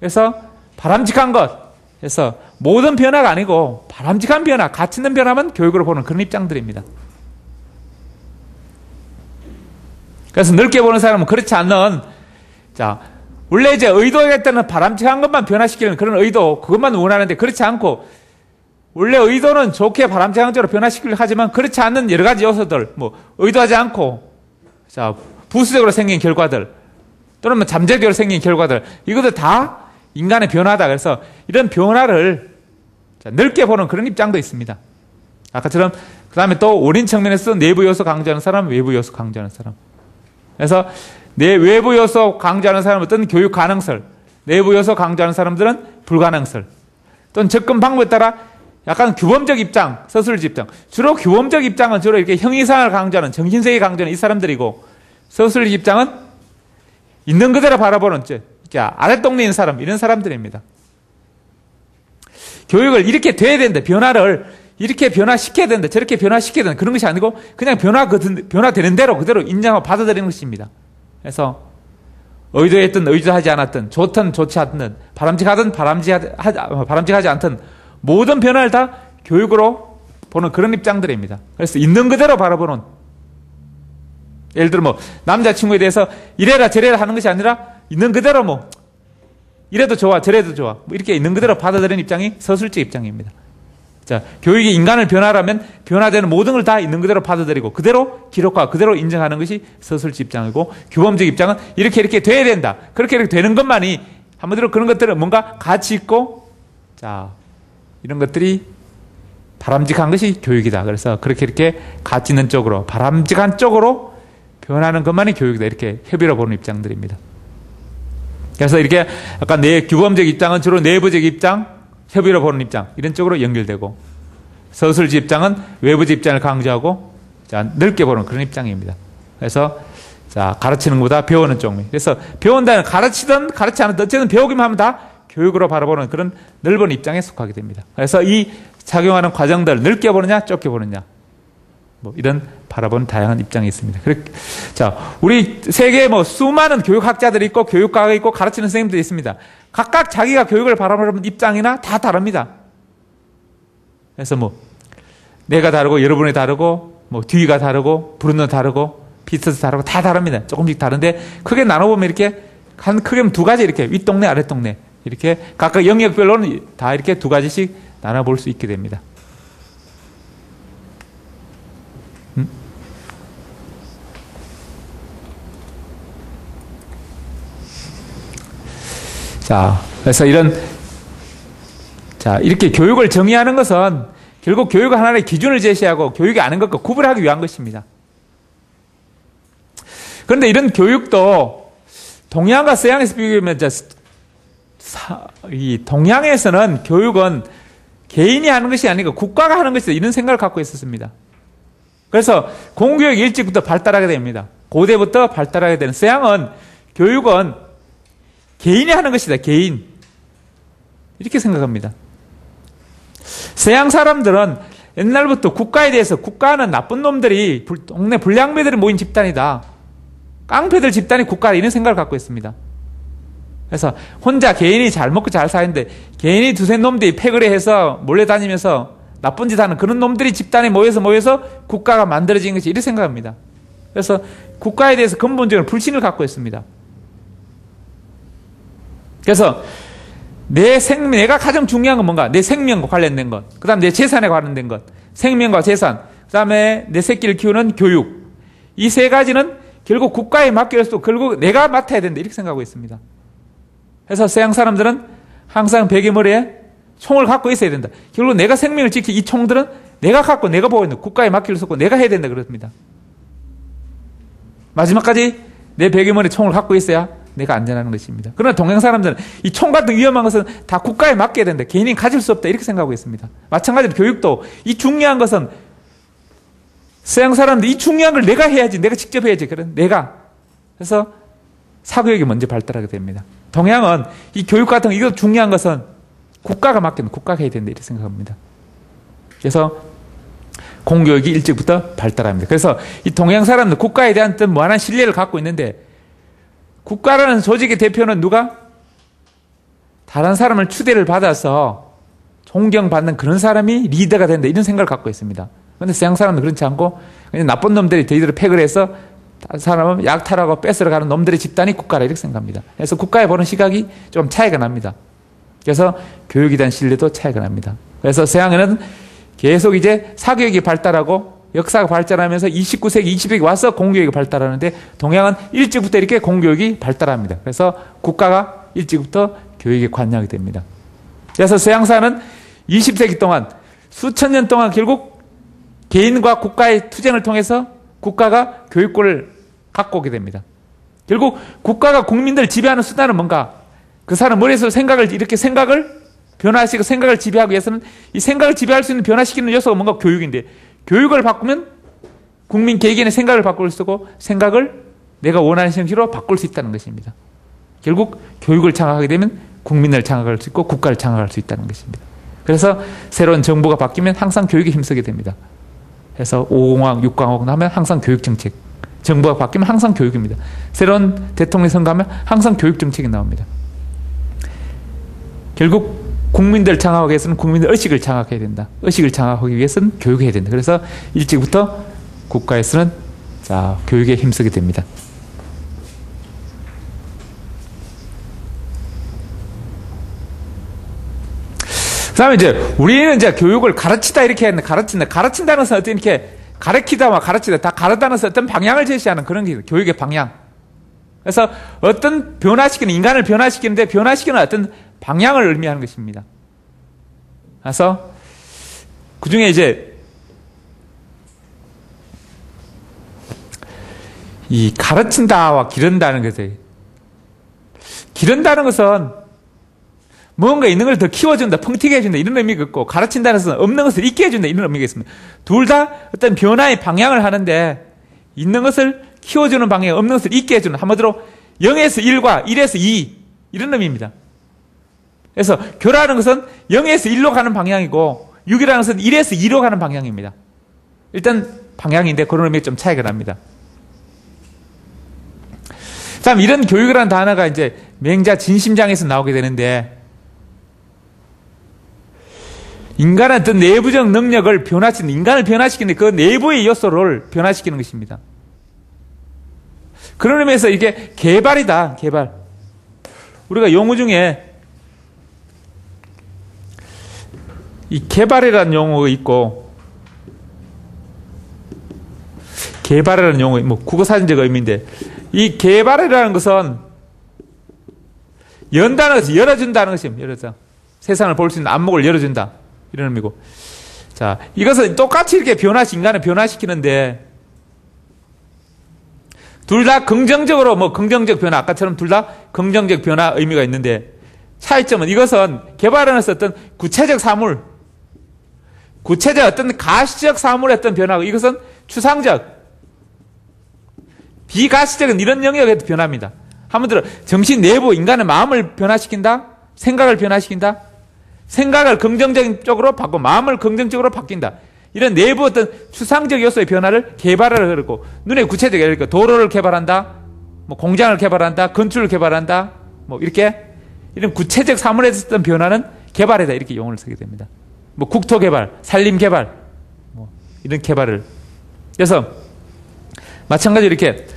그래서 바람직한 것, 그래서 모든 변화가 아니고 바람직한 변화, 가치 있는 변화만 교육으로 보는 그런 입장들입니다. 그래서 넓게 보는 사람은 그렇지 않는, 자, 원래 이제 의도했다는 바람직한 것만 변화시키는 그런 의도, 그것만 원하는데 그렇지 않고, 원래 의도는 좋게 바람직한 쪽으로 변화시키려고 하지만 그렇지 않는 여러 가지 요소들, 뭐, 의도하지 않고, 자, 부수적으로 생긴 결과들, 또는 뭐 잠재적으로 생긴 결과들, 이것도 다 인간의 변화다. 그래서 이런 변화를 넓게 보는 그런 입장도 있습니다. 아까처럼, 그 다음에 또 원인 측면에서 내부 요소 강조하는 사람, 외부 요소 강조하는 사람. 그래서 내 외부 요소 강조하는 사람은 어떤 교육 가능설, 내부 요소 강조하는 사람들은 불가능설. 또는 접근 방법에 따라 약간 규범적 입장, 서술지 입장. 주로 규범적 입장은 주로 이렇게 형이상을 강조하는, 정신세계 강조하는 이 사람들이고, 서술지 입장은 있는 그대로 바라보는, 이렇게 아랫동네에 있는 사람, 이런 사람들입니다. 교육을 이렇게 돼야 된다. 변화를 이렇게 변화시켜야 된다. 저렇게 변화시켜야 된다. 그런 것이 아니고 그냥 변화되는 대로 그대로 인정하고 받아들이는 것입니다. 그래서 의도했든 의도하지 않았든, 좋든 좋지 않든, 바람직하든 바람직하지 않든 모든 변화를 다 교육으로 보는 그런 입장들입니다. 그래서 있는 그대로 바라보는, 예를 들어 뭐 남자친구에 대해서 이래라 저래라 하는 것이 아니라 있는 그대로 뭐 이래도 좋아 저래도 좋아 뭐 이렇게 있는 그대로 받아들이는 입장이 서술적 입장입니다. 자, 교육이 인간을 변화라면 변화되는 모든 걸 다 있는 그대로 받아들이고 그대로 기록하고 그대로 인정하는 것이 서술적 입장이고, 규범적 입장은 이렇게 돼야 된다. 그렇게 되는 것만이, 한마디로 그런 것들은 뭔가 가치 있고, 자, 이런 것들이 바람직한 것이 교육이다. 그래서 그렇게 가치 있는 쪽으로, 바람직한 쪽으로 변하는 것만이 교육이다. 이렇게 협의로 보는 입장들입니다. 그래서 이렇게 약간 내 규범적 입장은 주로 내부적 입장, 협의로 보는 입장, 이런 쪽으로 연결되고, 서술지 입장은 외부적 입장을 강조하고, 자, 넓게 보는 그런 입장입니다. 그래서, 자, 가르치는 것보다 배우는 쪽입니다. 그래서 배운다는, 가르치든 가르치지 않든 어쨌든 배우기만 하면 다 교육으로 바라보는 그런 넓은 입장에 속하게 됩니다. 그래서 이 작용하는 과정들, 넓게 보느냐, 좁게 보느냐, 뭐 이런 바라보는 다양한 입장이 있습니다. 자, 우리 세계에 뭐 수많은 교육학자들이 있고 교육가가 있고 가르치는 선생님들이 있습니다. 각각 자기가 교육을 바라보는 입장이나 다 다릅니다. 그래서 뭐 내가 다르고 여러분이 다르고 뭐 뒤가 다르고 브루노 다르고 피터스 다르고 다 다릅니다. 조금씩 다른데 크게 나눠보면 이렇게 크게 두 가지, 이렇게 윗동네 아랫동네 이렇게 각각 영역별로는 다 이렇게 두 가지씩 나눠볼 수 있게 됩니다. 자, 그래서 이렇게 교육을 정의하는 것은 결국 교육은 하나의 기준을 제시하고 교육이 아닌 것과 구분하기 위한 것입니다. 그런데 이런 교육도 동양과 서양에서 비교하면, 이 동양에서는 교육은 개인이 하는 것이 아니고 국가가 하는 것이다, 이런 생각을 갖고 있었습니다. 그래서 공교육이 일찍부터 발달하게 됩니다. 고대부터 발달하게 되는, 서양은 교육은 개인이 하는 것이다, 개인. 이렇게 생각합니다. 서양 사람들은 옛날부터 국가에 대해서, 국가는 나쁜 놈들이, 동네 불량배들이 모인 집단이다, 깡패들 집단이 국가다, 이런 생각을 갖고 있습니다. 그래서 혼자 개인이 잘 먹고 잘 사는데 개인이 두세 놈들이 패거리 해서 몰래 다니면서 나쁜 짓 하는 그런 놈들이 집단에 모여서 국가가 만들어진 것이, 이렇게 생각합니다. 그래서 국가에 대해서 근본적인 불신을 갖고 있습니다. 그래서 내가 가장 중요한 건 뭔가? 내 생명과 관련된 것, 그 다음 내 재산에 관련된 것, 생명과 재산, 그 다음에 내 새끼를 키우는 교육, 이 세 가지는 결국 국가에 맡겨서 결국 내가 맡아야 된다, 이렇게 생각하고 있습니다. 그래서 서양 사람들은 항상 베개머리에 총을 갖고 있어야 된다. 결국 내가 생명을 지키, 이 총들은 내가 갖고 내가 보고 있는, 국가에 맡길 수 없고 내가 해야 된다, 그렇습니다. 마지막까지 내 베개머리에 총을 갖고 있어야 내가 안전한 것입니다. 그러나 동양 사람들은 이 총 같은 위험한 것은 다 국가에 맡겨야 된다, 개인이 가질 수 없다, 이렇게 생각하고 있습니다. 마찬가지로 교육도 이 중요한 것은, 서양 사람들 이 중요한 걸 내가 해야지, 내가 직접 해야지, 그래서 사교육이 먼저 발달하게 됩니다. 동양은 이 교육 같은 거, 이거 중요한 것은 국가가 맡기는, 국가가 해야 된다, 이렇게 생각합니다. 그래서 공교육이 일찍부터 발달합니다. 그래서 이 동양 사람들 국가에 대한 어떤 무한한 신뢰를 갖고 있는데, 국가라는 조직의 대표는 누가? 다른 사람을 추대를 받아서 존경받는 그런 사람이 리더가 된다, 이런 생각을 갖고 있습니다. 그런데 서양 사람은 그렇지 않고 그냥 나쁜 놈들이 저희들을 팩을 해서 다른 사람은 약탈하고 뺏으러 가는 놈들의 집단이 국가라, 이렇게 생각합니다. 그래서 국가에 보는 시각이 좀 차이가 납니다. 그래서 교육에 대한 신뢰도 차이가 납니다. 그래서 서양에는 계속 이제 사교육이 발달하고 역사가 발전하면서 19세기, 20세기 와서 공교육이 발달하는데, 동양은 일찍부터 이렇게 공교육이 발달합니다. 그래서 국가가 일찍부터 교육에 관여하게 됩니다. 그래서 서양사는 20세기 동안 수천 년 동안 결국 개인과 국가의 투쟁을 통해서 국가가 교육권을 갖고 오게 됩니다. 결국 국가가 국민들을 지배하는 수단은 뭔가, 그 사람 머리에서 이렇게 생각을 변화시키고 생각을 지배하기 위해서는 이 생각을 지배할 수 있는 변화시키는 요소가 뭔가 교육인데, 교육을 바꾸면 국민 개개인의 생각을 바꿀 수 있고 생각을 내가 원하는 형식으로 바꿀 수 있다는 것입니다. 결국 교육을 장악하게 되면 국민을 장악할 수 있고 국가를 장악할 수 있다는 것입니다. 그래서 새로운 정부가 바뀌면 항상 교육에 힘쓰게 됩니다. 그래서 5공화국, 6강화국 하면 항상 교육정책, 정부가 바뀌면 항상 교육입니다. 새로운 대통령 선거하면 항상 교육정책이 나옵니다. 결국 국민들 장악하기 위해서는 국민들 의식을 장악해야 된다. 의식을 장악하기 위해서는 교육해야 된다. 그래서 일찍부터 국가에서는 교육에 힘쓰게 됩니다. 그 다음에 우리는 교육을 가르치다 이렇게 했는데, 가르친다는 것은 어떤 이렇게 가르치다, 다 가르다는 것은 어떤 방향을 제시하는 그런 게 교육의 방향. 그래서 어떤 인간을 변화시키는데 변화시키는 어떤 방향을 의미하는 것입니다. 그래서 그 중에 이 가르친다와 기른다는 것을, 기른다는 것은 무언가 있는 걸 더 키워준다, 펑튀게 해준다, 이런 의미가 있고, 가르친다는 것은 없는 것을 있게 해준다, 이런 의미가 있습니다. 둘 다 어떤 변화의 방향을 하는데, 있는 것을 키워주는 방향, 없는 것을 있게 해주는, 한마디로 0에서 1과 1에서 2, 이런 의미입니다. 그래서 교라는 것은 0에서 1로 가는 방향이고 6이라는 것은 1에서 2로 가는 방향입니다. 일단 방향인데 그런 의미가 좀 차이가 납니다. 참, 이런 교육이라는 단어가 맹자 진심장에서 나오게 되는데, 인간의 어떤 내부적 능력을 변화시키는, 인간을 변화시키는 그 내부의 요소를 변화시키는 것입니다. 그런 의미에서 이게 개발이다, 개발. 우리가 용어 중에 이 개발이라는 용어가 있고, 개발이라는 용어, 국어사전적 의미인데, 이 개발이라는 것은 연다는 것이 열어준다는 것입니다. 열어서 세상을 볼 수 있는 안목을 열어준다, 이런 의미고. 자, 이것은 똑같이 이렇게 인간을 변화시키는데, 둘 다 긍정적으로, 긍정적 변화, 아까처럼 둘 다 긍정적 변화 의미가 있는데, 차이점은 이것은 개발하는 어떤 구체적 사물, 구체적 어떤 가시적 사물의 어떤 변화고, 이것은 추상적, 비가시적인 이런 영역의 변화입니다. 한번 들어, 정신 내부, 인간의 마음을 변화시킨다, 생각을 변화시킨다, 생각을 긍정적인 쪽으로 바꾸고 마음을 긍정적으로 바뀐다. 이런 내부 어떤 추상적 요소의 변화를 개발을 그러고, 눈에 구체적이게, 그러니까 도로를 개발한다, 공장을 개발한다, 건축을 개발한다, 이렇게 이런 구체적 사물에서 어떤 변화는 개발이다, 이렇게 용어를 쓰게 됩니다. 국토 개발, 산림 개발, 이런 개발을. 그래서 마찬가지로 이렇게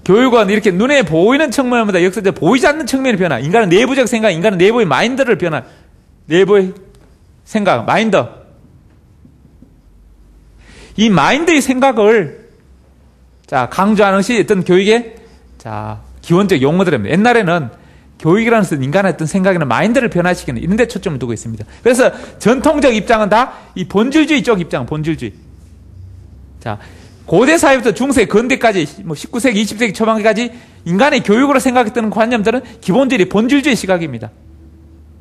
교육은 이렇게 눈에 보이는 측면보다 역사적 보이지 않는 측면의 변화, 인간의 내부적 생각, 인간의 내부의 마인드를 변화, 내부의 생각, 마인드. 이 마인드의 생각을 강조하는 것이 어떤 교육의 기본적 용어들입니다. 옛날에는 교육이라는 것은 인간의 어떤 생각이나 마인드를 변화시키는 이런 데 초점을 두고 있습니다. 그래서 전통적 입장은 다 이 본질주의 쪽 입장, 본질주의. 고대 사회부터 중세, 근대까지 19세기, 20세기 초반까지 인간의 교육으로 생각했던 관념들은 기본적으로 본질주의 시각입니다.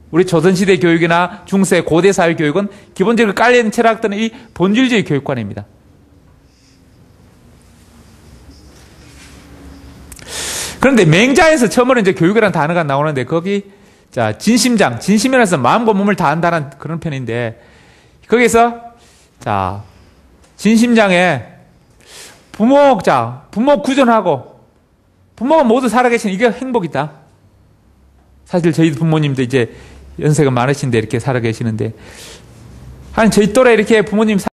우리 조선시대 교육이나 중세, 고대 사회 교육은 기본적으로 깔려있는 철학들은 이 본질주의 교육관입니다. 그런데 맹자에서 처음으로 교육이라는 단어가 나오는데, 거기 진심이라서 마음과 몸을 다한다는 그런 편인데, 거기서 진심장에 부모 구존하고 부모가 모두 살아계신 이게 행복이다. 사실 저희 부모님도 연세가 많으신데 이렇게 살아 계시는데 한 저희 또래 이렇게 부모님